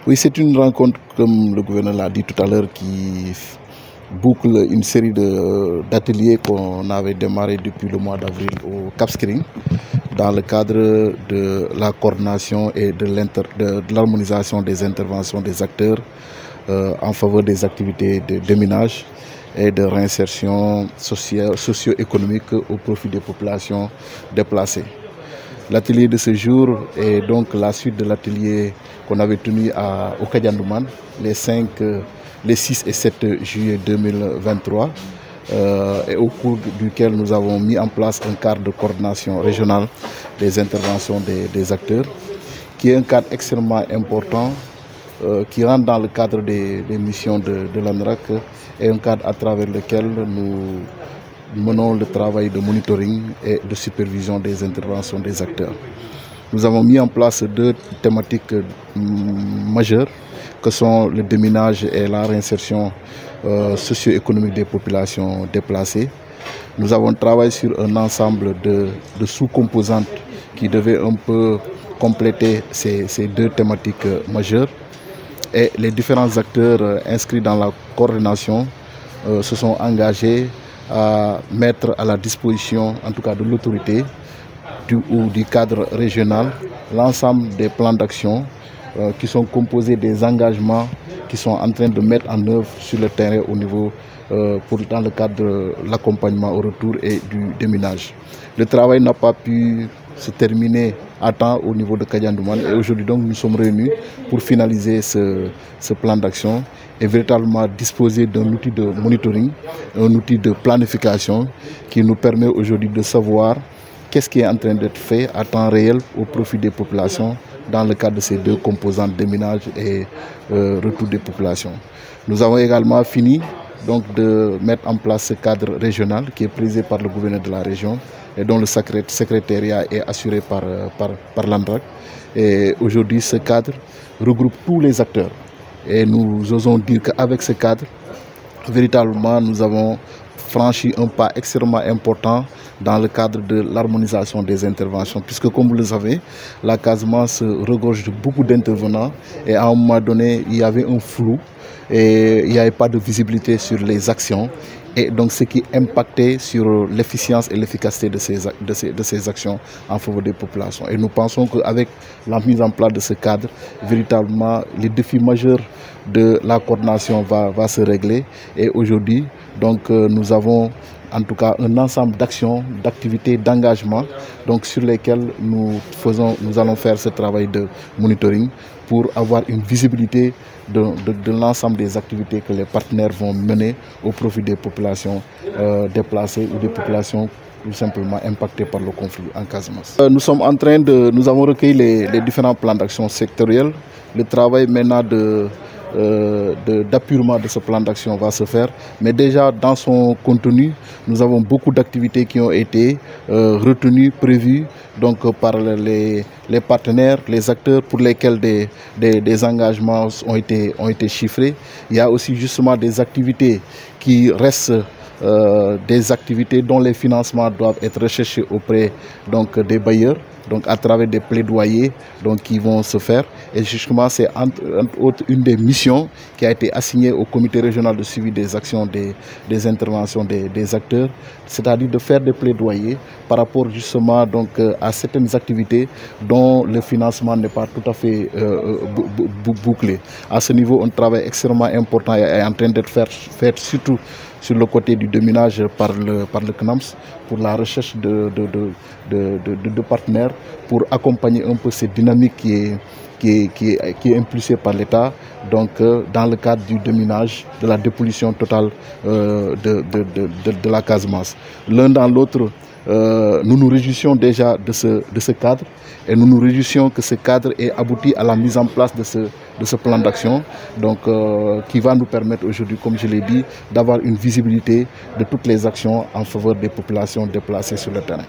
Oui, c'est une rencontre, comme le gouverneur l'a dit tout à l'heure, qui boucle une série d'ateliers qu'on avait démarré depuis le mois d'avril au Cap Skirring, dans le cadre de la coordination et de l'harmonisation des interventions des acteurs en faveur des activités de déminage et de réinsertion socio-économique au profit des populations déplacées. L'atelier de ce jour est donc la suite de l'atelier qu'on avait tenu au Kadiandouman les 6 et 7 juillet 2023 et au cours duquel nous avons mis en place un cadre de coordination régionale des interventions des acteurs, qui est un cadre extrêmement important qui rentre dans le cadre des missions de l'ANRAC et un cadre à travers lequel nous menons le travail de monitoring et de supervision des interventions des acteurs. Nous avons mis en place deux thématiques majeures que sont le déminage et la réinsertion socio-économique des populations déplacées. Nous avons travaillé sur un ensemble de sous-composantes qui devaient un peu compléter ces deux thématiques majeures. Et les différents acteurs inscrits dans la coordination se sont engagés à mettre à la disposition, en tout cas de l'autorité ou du cadre régional, l'ensemble des plans d'action qui sont composés des engagements qui sont en train de mettre en œuvre sur le terrain au niveau, dans le cadre de l'accompagnement au retour et du déminage. Le travail n'a pas pu se terminer à temps au niveau de Kadiandouman et aujourd'hui donc nous sommes réunis pour finaliser ce plan d'action et véritablement disposer d'un outil de monitoring, un outil de planification qui nous permet aujourd'hui de savoir qu'est-ce qui est en train d'être fait à temps réel au profit des populations dans le cadre de ces deux composantes déminage et retour des populations. Nous avons également fini donc de mettre en place ce cadre régional qui est présidé par le gouverneur de la région et dont le secrétariat est assuré par l'ANRAC. Et aujourd'hui, ce cadre regroupe tous les acteurs. Et nous osons dire qu'avec ce cadre, véritablement, nous avons franchi un pas extrêmement important dans le cadre de l'harmonisation des interventions. Puisque, comme vous le savez, la Casamance regorge de beaucoup d'intervenants et à un moment donné, il y avait un flou et il n'y avait pas de visibilité sur les actions. Et donc ce qui impactait sur l'efficience et l'efficacité de ces actions en faveur des populations. Et nous pensons qu'avec la mise en place de ce cadre, véritablement, les défis majeurs de la coordination va se régler. Et aujourd'hui, donc, nous avons en tout cas un ensemble d'actions, d'activités, d'engagements sur lesquels nous allons faire ce travail de monitoring pour avoir une visibilité de l'ensemble des activités que les partenaires vont mener au profit des populations déplacées ou des populations tout simplement impactées par le conflit en Casamance. Nous avons recueilli les différents plans d'action sectoriels. Le travail maintenant d'appurement de ce plan d'action va se faire, mais déjà dans son contenu, nous avons beaucoup d'activités qui ont été retenues, prévues par les partenaires, les acteurs pour lesquels des engagements ont été chiffrés. Il y a aussi justement des activités qui restent des activités dont les financements doivent être recherchés auprès des bailleurs, à travers des plaidoyers qui vont se faire. Et justement, c'est entre autres une des missions qui a été assignée au comité régional de suivi des actions des interventions des acteurs, c'est-à-dire de faire des plaidoyers par rapport justement à certaines activités dont le financement n'est pas tout à fait bouclé. À ce niveau, un travail extrêmement important est en train d'être fait surtout sur le côté du déminage par le CNAMS pour la recherche de partenaires pour accompagner un peu cette dynamique qui est impulsée par l'État dans le cadre du déminage, de la dépollution totale de la Casamance. L'un dans l'autre, nous nous réjouissons déjà de ce cadre et nous nous réjouissons que ce cadre ait abouti à la mise en place de ce plan d'action qui va nous permettre aujourd'hui, comme je l'ai dit, d'avoir une visibilité de toutes les actions en faveur des populations déplacées sur le terrain.